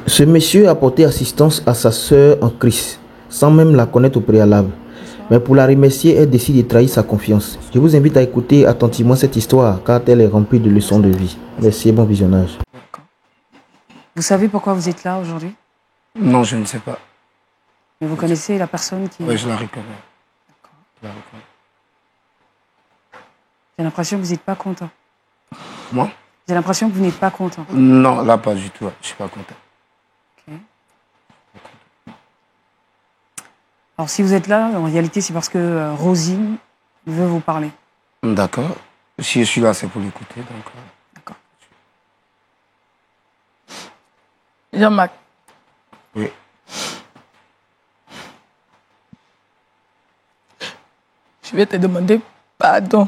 Ce monsieur a porté assistance à sa sœur en Christ, sans même la connaître au préalable. Mais pour la remercier, elle décide de trahir sa confiance. Je vous invite à écouter attentivement cette histoire, car elle est remplie de leçons de vie. Merci et bon visionnage. Vous savez pourquoi vous êtes là aujourd'hui? Non, je ne sais pas. Mais vous connaissez la personne qui... Oui, je la reconnais. D'accord. J'ai l'impression que vous n'êtes pas content. Moi? J'ai l'impression que vous n'êtes pas content. Non, là, pas du tout. Je ne suis pas content. Okay. Alors, si vous êtes là, en réalité, c'est parce que Rosine veut vous parler. D'accord. Si je suis là, c'est pour l'écouter. D'accord. Jean-Marc. Oui. Je vais te demander pardon.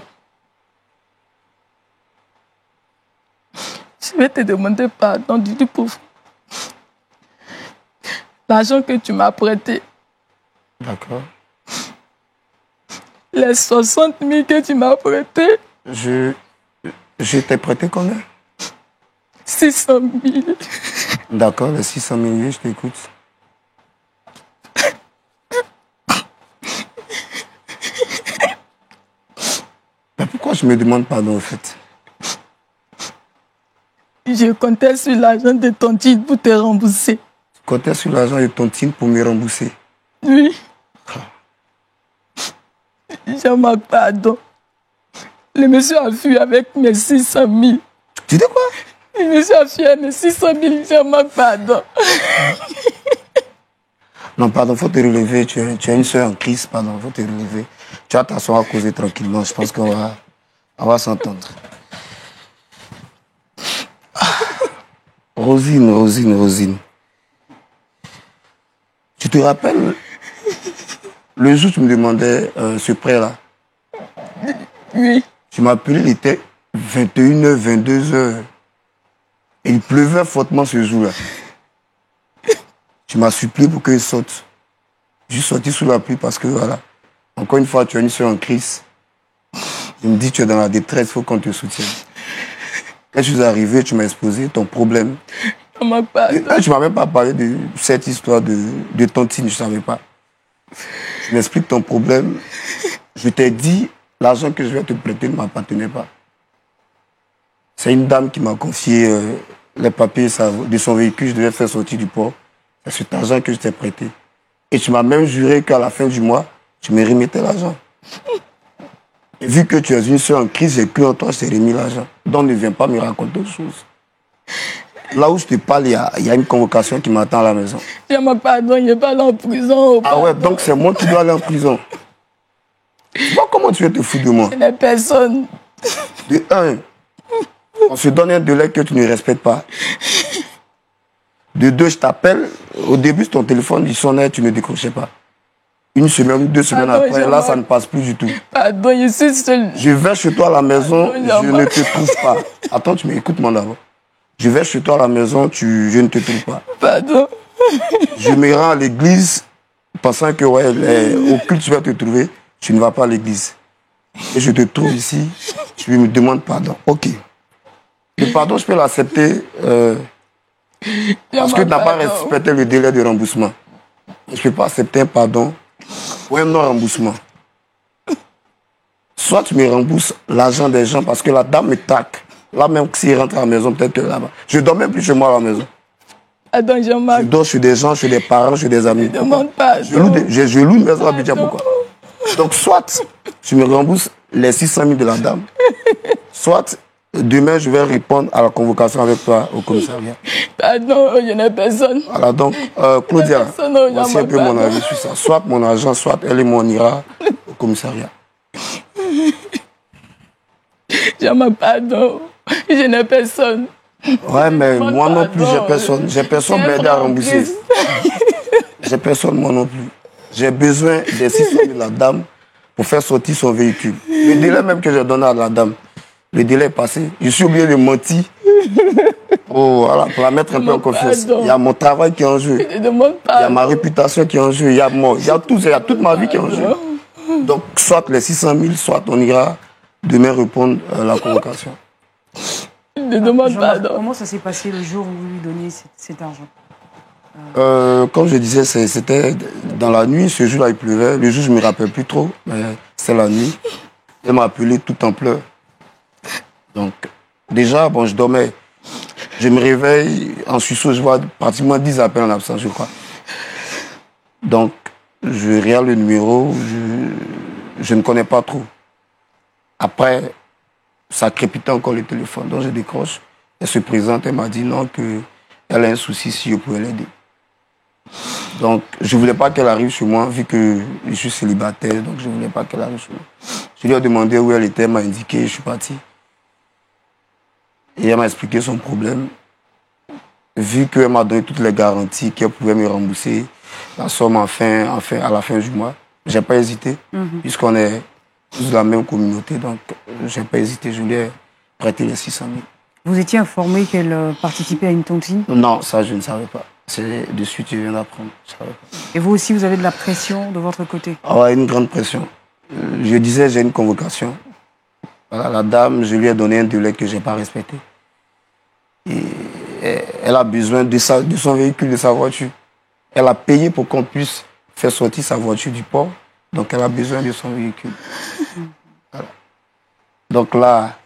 Je vais te demander pardon du tout pour l'argent que tu m'as prêté. D'accord. Les 60 000 que tu m'as prêté. Je t'ai prêté combien? 600 000. D'accord, les 600 000, je t'écoute. Mais pourquoi je me demande pardon, en fait? Je comptais sur l'argent de Tontine pour te rembourser. Tu comptais sur l'argent de Tontine pour me rembourser? Oui. Jean-Marc, pardon. Le monsieur a fui avec mes 600 000. Tu dis quoi? Le monsieur a fui avec mes 600 000. Jean-Marc, pardon. Non, pardon, faut te relever. Tu as une soeur en crise, pardon, faut te relever. Tu vas t'asseoir à causer tranquillement. Je pense qu'on va s'entendre. Rosine. Tu te rappelles le jour où tu me demandais ce prêt-là? Oui. Tu m'as appelé, il était 21h, 22h. Et il pleuvait fortement ce jour-là. Tu m'as supplié pour que je sorte. Je suis sorti sous la pluie parce que, voilà, encore une fois, tu as une soeur en crise. Il me dit, tu es dans la détresse, il faut qu'on te soutienne. Quand je suis arrivé, tu m'as exposé ton problème. Tu ne m'as même pas parlé de cette histoire de tontine, je ne savais pas. Tu m'expliques ton problème. Je t'ai dit, l'argent que je vais te prêter ne m'appartenait pas. C'est une dame qui m'a confié les papiers de son véhicule, je devais faire sortir du port. C'est cet argent que je t'ai prêté. Et tu m'as même juré qu'à la fin du mois, tu me remettais l'argent. Et vu que tu es une soeur en crise, j'ai cru en toi, je t'ai remis l'argent. Donc ne viens pas me raconter autre chose. Là où je te parle, il y a une convocation qui m'attend à la maison. Je me pardonne, je ne vais pas aller en prison. Ah ouais, donc c'est moi qui dois aller en prison. Tu vois comment tu veux te foutre de moi? Je n'ai personne. De un, on se donne un délai que tu ne respectes pas. De deux, je t'appelle. Au début, ton téléphone, il sonnait, tu ne décrochais pas. Une semaine ou 2 semaines après, là, ça ne passe plus du tout. Pardon, je suis seule. Je vais chez toi à la maison, je ne te trouve pas. Attends, tu m'écoutes, mon d'abord. Je vais chez toi à la maison, je ne te trouve pas. Pardon. Je me rends à l'église, pensant que, ouais, au culte, tu vas te trouver. Tu ne vas pas à l'église. Et je te trouve ici, tu me demandes pardon. Ok. Le pardon, je peux l'accepter parce que tu n'as pas respecté le délai de remboursement. Je ne peux pas accepter un pardon ou un non-remboursement. Soit tu me rembourses l'argent des gens parce que la dame me traque. Là même, s'il rentre à la maison, peut-être que là-bas. Je ne dors même plus chez moi à la maison. Attends, Jean-Marc. Je dors chez des gens, chez des parents, chez des amis. Je demande pas. Je loue une maison à Abidjan, pourquoi? Donc, soit tu me rembourses les 600 000 de la dame, soit demain, je vais répondre à la convocation avec toi au commissariat. Pardon, je n'ai personne. Voilà, donc, Claudia, voici un peu mon avis sur ça. Soit mon argent, soit elle et moi, on ira au commissariat. Jean-Marc, pardon. Je n'ai personne. Ouais, mais moi non plus, j'ai personne. J'ai personne m'aider à rembourser. J'ai personne, moi non plus. J'ai besoin des 600 000 de la dame pour faire sortir son véhicule. Le délai même que j'ai donné à la dame, le délai est passé. Je suis obligé de mentir pour la mettre un peu en confiance. Il y a mon travail qui est en jeu. Il y a ma réputation qui est en jeu. Il y a toute ma vie qui est en jeu. Donc, soit les 600 000, soit on ira demain répondre à la convocation. Je demande pardon. Comment ça s'est passé le jour où vous lui donnez cet argent? Comme je disais, c'était dans la nuit. Ce jour-là, il pleuvait. Le jour, je ne me rappelle plus trop, mais c'est la nuit. Elle m'a appelé tout en pleurs. Donc, déjà, bon, je dormais. Je me réveille, en sursaut, je vois pratiquement 10 appels en absence, je crois. Donc, je regarde le numéro, je ne connais pas trop. Après, ça crépitait encore le téléphone, donc je décroche. Elle se présente, elle m'a dit non, qu'elle a un souci, si je pouvais l'aider. Donc, je ne voulais pas qu'elle arrive chez moi, vu que je suis célibataire, donc je ne voulais pas qu'elle arrive chez moi. Je lui ai demandé où elle était, elle m'a indiqué, je suis parti. Et elle m'a expliqué son problème. Vu qu'elle m'a donné toutes les garanties qu'elle pouvait me rembourser la somme à la fin du mois, je n'ai pas hésité, puisqu'on est tous de la même communauté, donc je n'ai pas hésité, je lui ai prêté les 600 000. Vous étiez informé qu'elle participait à une tontine? Non, ça je ne savais pas. C'est de suite, je viens d'apprendre. Et vous aussi, vous avez de la pression de votre côté? Ah ouais, une grande pression. Je disais, j'ai une convocation. Voilà, la dame, je lui ai donné un délai que je n'ai pas respecté. Et elle a besoin de son véhicule, de sa voiture. Elle a payé pour qu'on puisse faire sortir sa voiture du port. Donc, elle a besoin de son véhicule. Voilà. Donc là,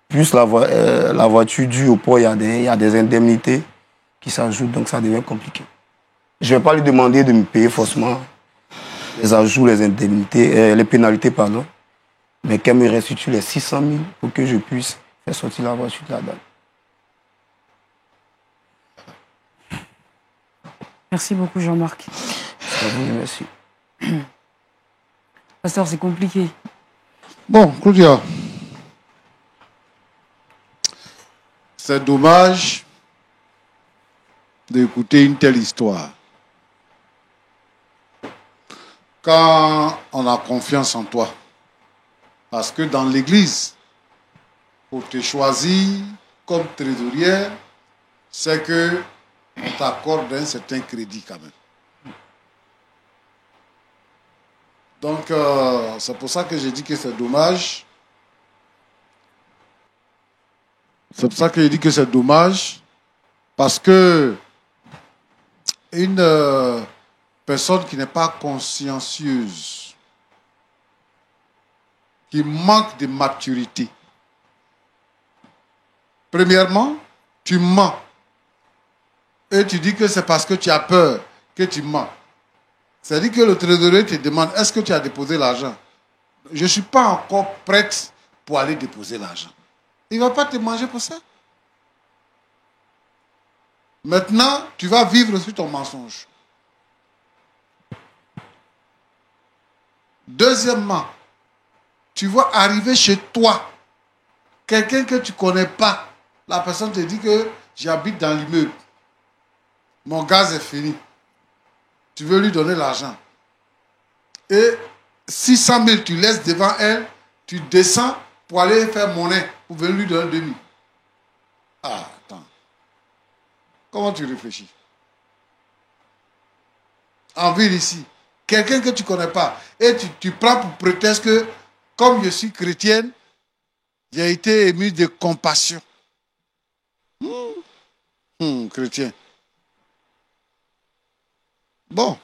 plus la voiture due au port, il y a des indemnités qui s'ajoutent, donc ça devient compliqué. Je ne vais pas lui demander de me payer forcément les ajouts, les indemnités, les pénalités, pardon, mais qu'elle me restitue les 600 000 pour que je puisse faire sortir la voiture de la dame. Merci beaucoup, Jean-Marc. Merci. Pasteur, c'est compliqué. Bon, Claudia, c'est dommage d'écouter une telle histoire. Quand on a confiance en toi, parce que dans l'église, pour te choisir comme trésorière, c'est que on t'accorde un certain crédit quand même. Donc, c'est pour ça que j'ai dit que c'est dommage. C'est pour ça que j'ai dit que c'est dommage, parce que une personne qui n'est pas consciencieuse, qui manque de maturité, premièrement, tu mens. Et tu dis que c'est parce que tu as peur que tu mens. C'est-à-dire que le trésorier te demande, est-ce que tu as déposé l'argent? Je ne suis pas encore prête pour aller déposer l'argent. Il ne va pas te manger pour ça. Maintenant, tu vas vivre sur ton mensonge. Deuxièmement, tu vas arriver chez toi. Quelqu'un que tu ne connais pas. La personne te dit que j'habite dans l'immeuble. Mon gaz est fini. Tu veux lui donner l'argent. Et 600 000, tu laisses devant elle, tu descends pour aller faire monnaie, pour venir lui donner 2000. Ah, attends. Comment tu réfléchis? En ville ici, quelqu'un que tu ne connais pas, et tu prends pour prétexte que, comme je suis chrétienne, j'ai été ému de compassion. Chrétien. Bon.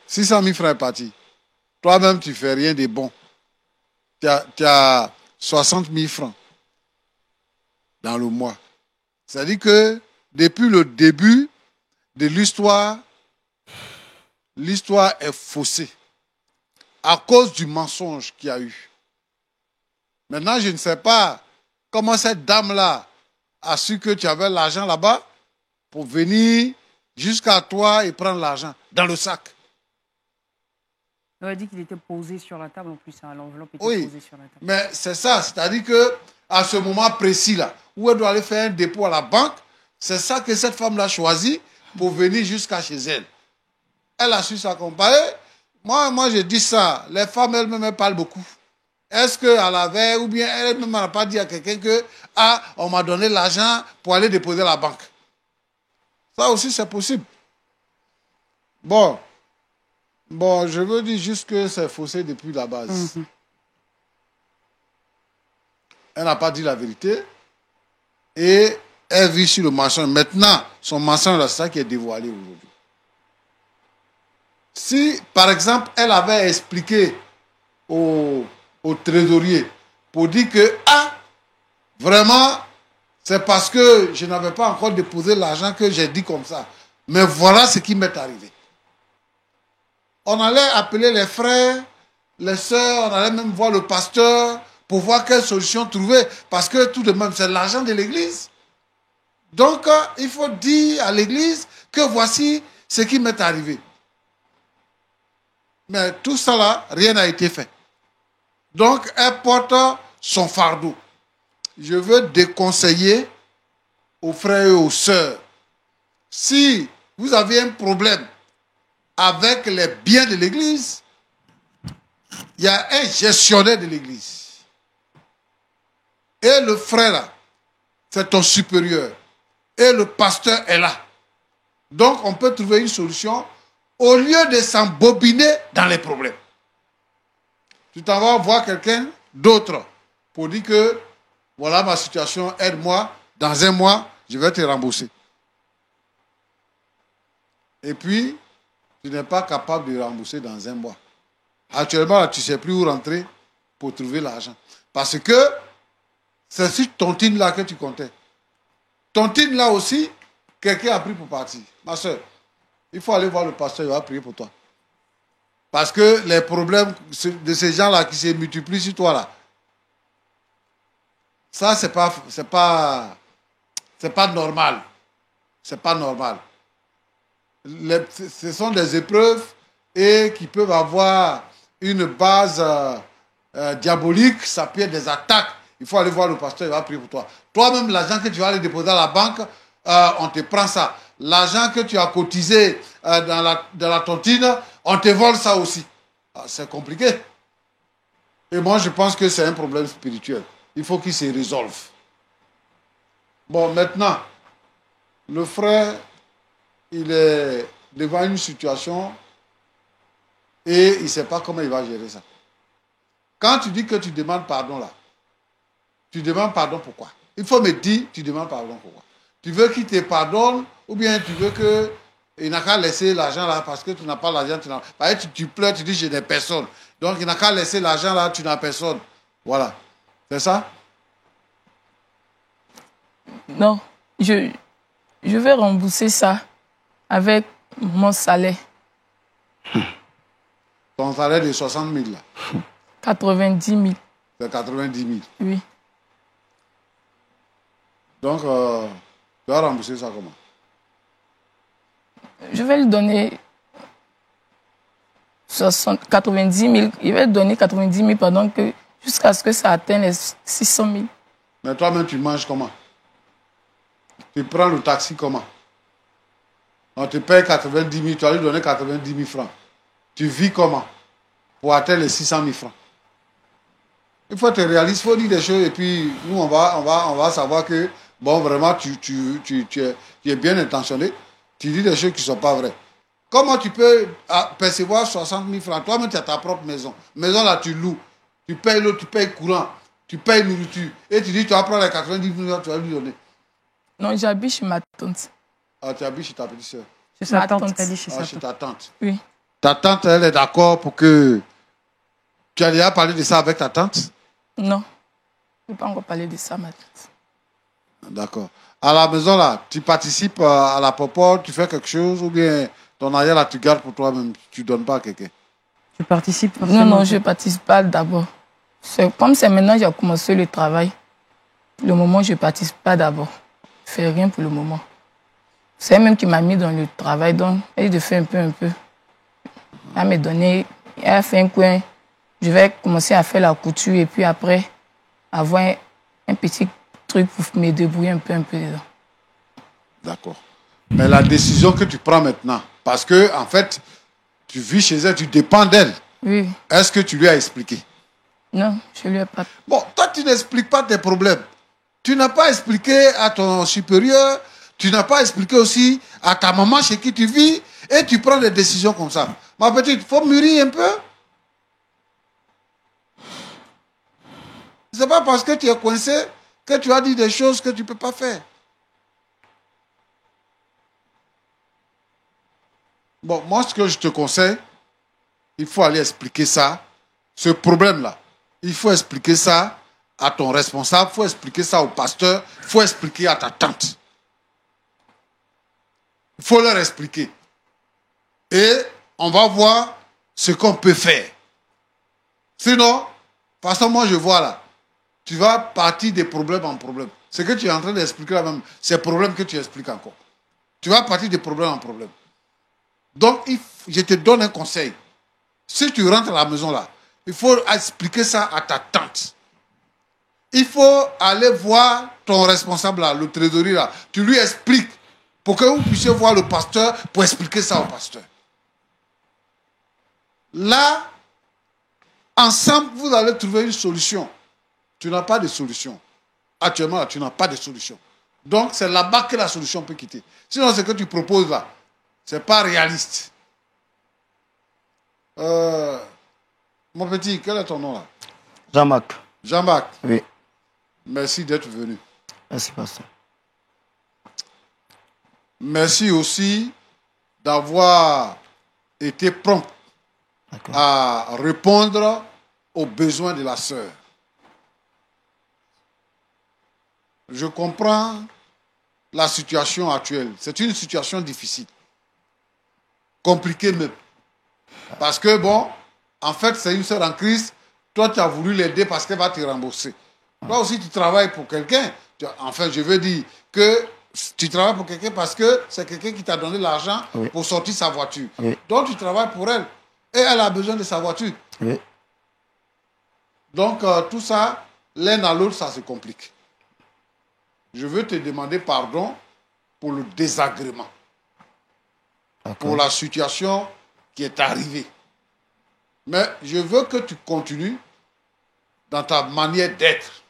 600 000 francs est parti. Toi-même, tu ne fais rien de bon. Tu as 60 000 francs dans le mois. C'est-à-dire que depuis le début de l'histoire est faussée à cause du mensonge qu'il y a eu. Maintenant, je ne sais pas comment cette dame-là a su que tu avais l'argent là-bas pour venir jusqu'à toi et prendre l'argent dans le sac. On a dit qu'il était posé sur la table en plus, hein, l'enveloppe était posée sur la table. Mais c'est ça, c'est-à-dire qu'à ce moment précis-là, où elle doit aller faire un dépôt à la banque, c'est ça que cette femme-là choisit pour venir jusqu'à chez elle. Elle a su s'accompagner. Moi, je dis ça, les femmes elles-mêmes, elles parlent beaucoup. Est-ce qu'elle avait, ou bien elle-même n'a pas dit à quelqu'un que, on m'a donné l'argent pour aller déposer à la banque. Ça aussi, c'est possible. Bon, je veux dire juste que c'est faussé depuis la base. Elle n'a pas dit la vérité. Et Elle vit sur le mensonge. Maintenant, son mensonge, c'est ça qui est dévoilé aujourd'hui. Si, par exemple, elle avait expliqué au trésorier pour dire que, vraiment, c'est parce que je n'avais pas encore déposé l'argent que j'ai dit comme ça. Mais voilà ce qui m'est arrivé. On allait appeler les frères, les sœurs, on allait même voir le pasteur pour voir quelle solution trouver. Parce que tout de même, c'est l'argent de l'église. Donc, il faut dire à l'église que voici ce qui m'est arrivé. Mais tout ça là, rien n'a été fait. Donc, elle porte son fardeau. Je veux déconseiller aux frères et aux sœurs. Si vous avez un problème avec les biens de l'église, il y a un gestionnaire de l'église. Et le frère là, c'est ton supérieur. Et le pasteur est là. Donc, on peut trouver une solution au lieu de s'embobiner dans les problèmes. Tu t'en vas voir quelqu'un d'autre pour dire que voilà ma situation, aide-moi, dans un mois, je vais te rembourser. Et puis, tu n'es pas capable de rembourser dans un mois. Actuellement, là, tu ne sais plus où rentrer pour trouver l'argent. Parce que c'est sur tontine là que tu comptais. Tontine là aussi, quelqu'un a pris pour partir. Ma soeur, il faut aller voir le pasteur, il va prier pour toi. Parce que les problèmes de ces gens-là qui se multiplient sur toi là, ça, c'est pas normal. C'est pas normal. Ce sont des épreuves et qui peuvent avoir une base diabolique, ça peut être des attaques. Il faut aller voir le pasteur, il va prier pour toi. Toi-même, l'argent que tu vas aller déposer à la banque, on te prend ça. L'argent que tu as cotisé dans la tontine, on te vole ça aussi. C'est compliqué. Et moi, je pense que c'est un problème spirituel. Il faut qu'il se résolve. Bon, maintenant, le frère, il est devant une situation et il ne sait pas comment il va gérer ça. Quand tu dis que tu demandes pardon là, tu demandes pardon pourquoi? Il faut me dire, tu demandes pardon pourquoi? Tu veux qu'il te pardonne ou bien tu veux qu'il n'a qu'à laisser l'argent là parce que tu n'as pas l'argent. Tu pleures, tu dis je n'ai personne. Donc il n'a qu'à laisser l'argent là, tu n'as personne. Voilà. C'est ça? Non, je vais rembourser ça avec mon salaire. Ton salaire de 60 000 là? 90 000. C'est 90 000? Oui. Donc, tu vas rembourser ça comment? Je vais lui donner 90 000. Il va donner 90 000 pendant que jusqu'à ce que ça atteigne les 600 000. Mais toi-même, tu manges comment? Tu prends le taxi comment? On te paye 90 000, tu vas lui donner 90 000 francs. Tu vis comment? Pour atteindre les 600 000 francs. Il faut être réaliste, il faut dire des choses et puis nous, on va savoir que, bon, vraiment, tu es bien intentionné. Tu dis des choses qui ne sont pas vraies. Comment tu peux percevoir 60 000 francs? Toi-même, tu as ta propre maison. Maison là, tu loues. Tu payes l'eau, tu payes courant, tu payes nourriture. Et tu dis, tu vas prendre les 90 000 francs, tu vas lui donner. Non, j'habite chez ma tante. Ah, tu habites chez ta petite soeur? Chez sa tante. tante. Elle dit chez sa Chez tante. ta tante. Oui. Ta tante, elle est d'accord pour que... Tu as déjà parlé de ça avec ta tante? Non. Je n'ai pas encore parlé de ça, ma tante. D'accord. À la maison, là, tu participes à la popote, tu fais quelque chose ou bien ton argent, là, tu gardes pour toi-même, tu ne donnes pas à quelqu'un? Tu participes? Non, je ne participe pas d'abord. Comme c'est maintenant j'ai commencé le travail, le moment, je ne participe pas d'abord. Je ne fais rien pour le moment. C'est elle même qui m'a mis dans le travail, donc elle de faire un peu. Elle m'a donné, elle a fait un coin. Je vais commencer à faire la couture et puis après avoir un petit truc pour me débrouiller un peu dedans. D'accord. Mais la décision que tu prends maintenant, parce que en fait, tu vis chez elle, tu dépends d'elle. Oui. Est-ce que tu lui as expliqué? Non, je ne lui ai pas. Bon, toi, tu n'expliques pas tes problèmes. Tu n'as pas expliqué à ton supérieur, tu n'as pas expliqué aussi à ta maman chez qui tu vis, et tu prends des décisions comme ça. Ma petite, il faut mûrir un peu. Ce n'est pas parce que tu es coincé que tu as dit des choses que tu ne peux pas faire. Bon, moi, ce que je te conseille, il faut aller expliquer ça, ce problème-là. Il faut expliquer ça à ton responsable, il faut expliquer ça au pasteur, il faut expliquer à ta tante. Il faut leur expliquer. Et on va voir ce qu'on peut faire. Sinon, de toute façon, moi je vois là, tu vas partir des problèmes en problème. Ce que tu es en train d'expliquer là même, c'est le problème que tu expliques encore. Tu vas partir des problèmes en problème. Donc, je te donne un conseil. Si tu rentres à la maison là, il faut expliquer ça à ta tante. Il faut aller voir ton responsable là, le trésorier là. Tu lui expliques pour que vous puissiez voir le pasteur pour expliquer ça au pasteur. Là, ensemble, vous allez trouver une solution. Tu n'as pas de solution. Actuellement, là, tu n'as pas de solution. Donc, c'est là-bas que la solution peut quitter. Sinon, ce que tu proposes là, ce n'est pas réaliste. Mon petit, quel est ton nom là? Jean-Marc. Jean-Marc. Oui. Merci d'être venu. Merci, pasteur. Merci aussi d'avoir été prompt à répondre aux besoins de la sœur. Je comprends la situation actuelle. C'est une situation difficile. Compliquée même. Parce que, bon, en fait, c'est une sœur en crise. Toi, tu as voulu l'aider parce qu'elle va te rembourser. Toi aussi, tu travailles pour quelqu'un. Enfin, je veux dire que tu travailles pour quelqu'un parce que c'est quelqu'un qui t'a donné l'argent pour sortir sa voiture. Oui. Donc, tu travailles pour elle. Et elle a besoin de sa voiture. Oui. Donc, tout ça, l'un à l'autre, ça se complique. Je veux te demander pardon pour le désagrément. Pour la situation qui est arrivée. Mais je veux que tu continues dans ta manière d'être.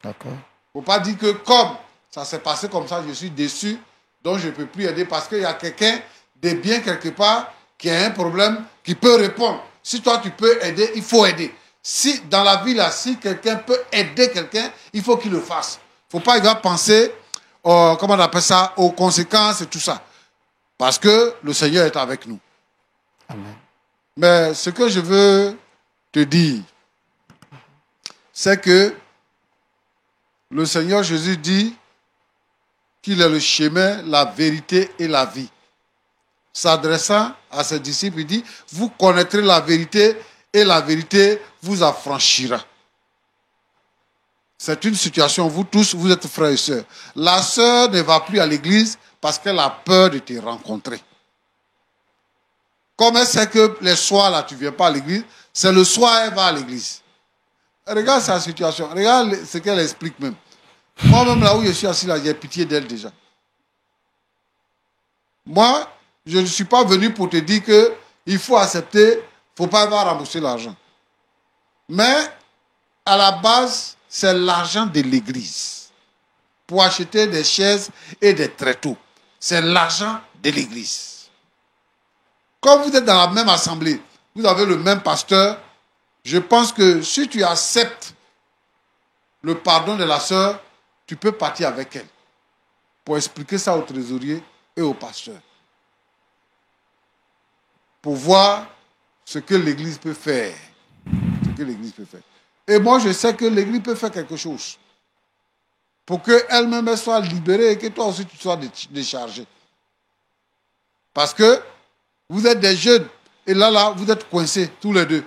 D'accord. Il ne faut pas dire que comme ça s'est passé comme ça, je suis déçu, donc je ne peux plus aider parce qu'il y a quelqu'un de bien quelque part qui a un problème, qui peut répondre. Si toi tu peux aider, il faut aider. Si dans la vie là, si quelqu'un peut aider quelqu'un, il faut qu'il le fasse. Il ne faut pas il va penser, comment on appelle ça, aux conséquences et tout ça. Parce que le Seigneur est avec nous. Amen. Mais ce que je veux te dire, c'est que le Seigneur Jésus dit qu'il est le chemin, la vérité et la vie. S'adressant à ses disciples, il dit, vous connaîtrez la vérité et la vérité vous affranchira. C'est une situation, vous tous, vous êtes frères et sœurs. La sœur ne va plus à l'église parce qu'elle a peur de te rencontrer. Comme elle sait que les soirs, là, tu ne viens pas à l'église, c'est le soir, elle va à l'église. Regarde sa situation, regarde ce qu'elle explique même. Moi-même, là où je suis assis, là, j'ai pitié d'elle déjà. Moi, je ne suis pas venu pour te dire qu'il faut accepter, il ne faut pas avoir remboursé l'argent. Mais, à la base, c'est l'argent de l'église. Pour acheter des chaises et des tréteaux. C'est l'argent de l'église. Comme vous êtes dans la même assemblée, vous avez le même pasteur, je pense que si tu acceptes le pardon de la sœur, tu peux partir avec elle pour expliquer ça au trésorier et au pasteur. Pour voir ce que l'Église peut faire. Ce que l'Église peut faire. Et moi, je sais que l'Église peut faire quelque chose pour qu'elle-même soit libérée et que toi aussi tu sois déchargé. Parce que vous êtes des jeunes et là, vous êtes coincés tous les deux.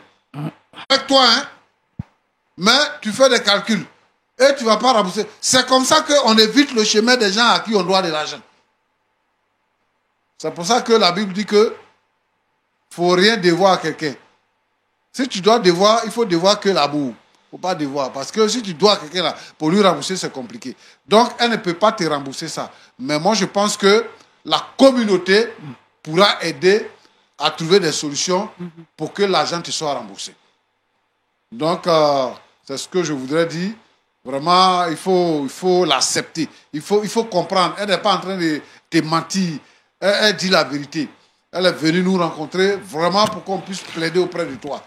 Avec toi, hein? Mais tu fais des calculs et tu ne vas pas rembourser. C'est comme ça qu'on évite le chemin des gens à qui on doit de l'argent. C'est pour ça que la Bible dit que il ne faut rien devoir à quelqu'un. Si tu dois devoir, il faut devoir que l'amour. Il ne faut pas devoir. Parce que si tu dois à quelqu'un là, pour lui rembourser, c'est compliqué. Donc, elle ne peut pas te rembourser ça. Mais moi, je pense que la communauté pourra aider à trouver des solutions pour que l'argent te soit remboursé. Donc, c'est ce que je voudrais dire. Vraiment, il faut l'accepter. Il faut comprendre. Elle n'est pas en train de te mentir. Elle dit la vérité. Elle est venue nous rencontrer vraiment pour qu'on puisse plaider auprès de toi.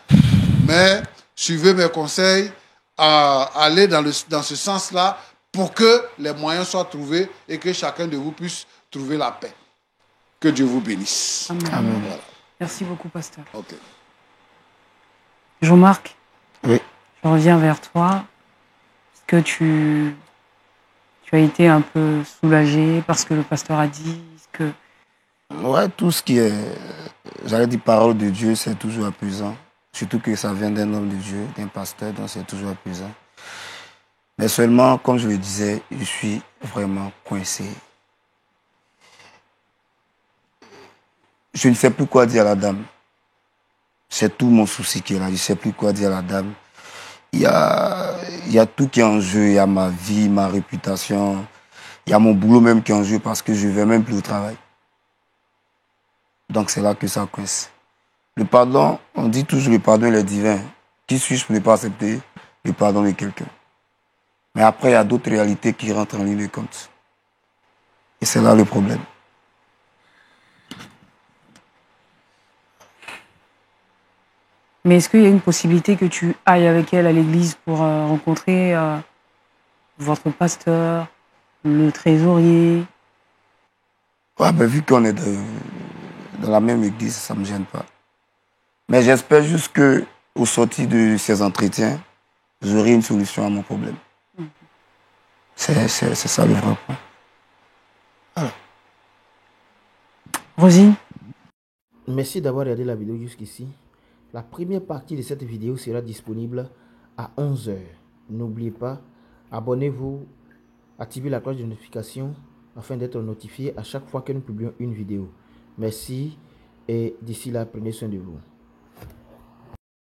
Mais suivez mes conseils, allez dans ce sens-là pour que les moyens soient trouvés et que chacun de vous puisse trouver la paix. Que Dieu vous bénisse. Amen. Amen. Voilà. Merci beaucoup, pasteur. Ok. Jean-Marc, Oui. je reviens vers toi. Est-ce que tu as été un peu soulagé parce que le pasteur a dit que... Ouais, tout ce qui est, j'allais dire parole de Dieu, c'est toujours apaisant. Surtout que ça vient d'un homme de Dieu, d'un pasteur, donc c'est toujours apaisant. Mais seulement, comme je le disais, je suis vraiment coincé. Je ne sais plus quoi dire à la dame. C'est tout mon souci qui est là. Je ne sais plus quoi dire à la dame. Il y a tout qui est en jeu. Il y a ma vie, ma réputation. Il y a mon boulot même qui est en jeu parce que je ne vais même plus au travail. Donc c'est là que ça coince. Le pardon, on dit toujours le pardon il est divin. Qui suis-je pour ne pas accepter le pardon de quelqu'un? Mais après, il y a d'autres réalités qui rentrent en ligne de compte. Et c'est là le problème. Mais est-ce qu'il y a une possibilité que tu ailles avec elle à l'église pour rencontrer votre pasteur, le trésorier? Ouais, ben, vu qu'on est dans la même église, ça ne me gêne pas. Mais j'espère juste qu'au sortir de ces entretiens, j'aurai une solution à mon problème. C'est ça le vrai point. Rosine? Merci d'avoir regardé la vidéo jusqu'ici. La première partie de cette vidéo sera disponible à 11 h. N'oubliez pas, abonnez-vous, activez la cloche de notification afin d'être notifié à chaque fois que nous publions une vidéo. Merci et d'ici là, prenez soin de vous.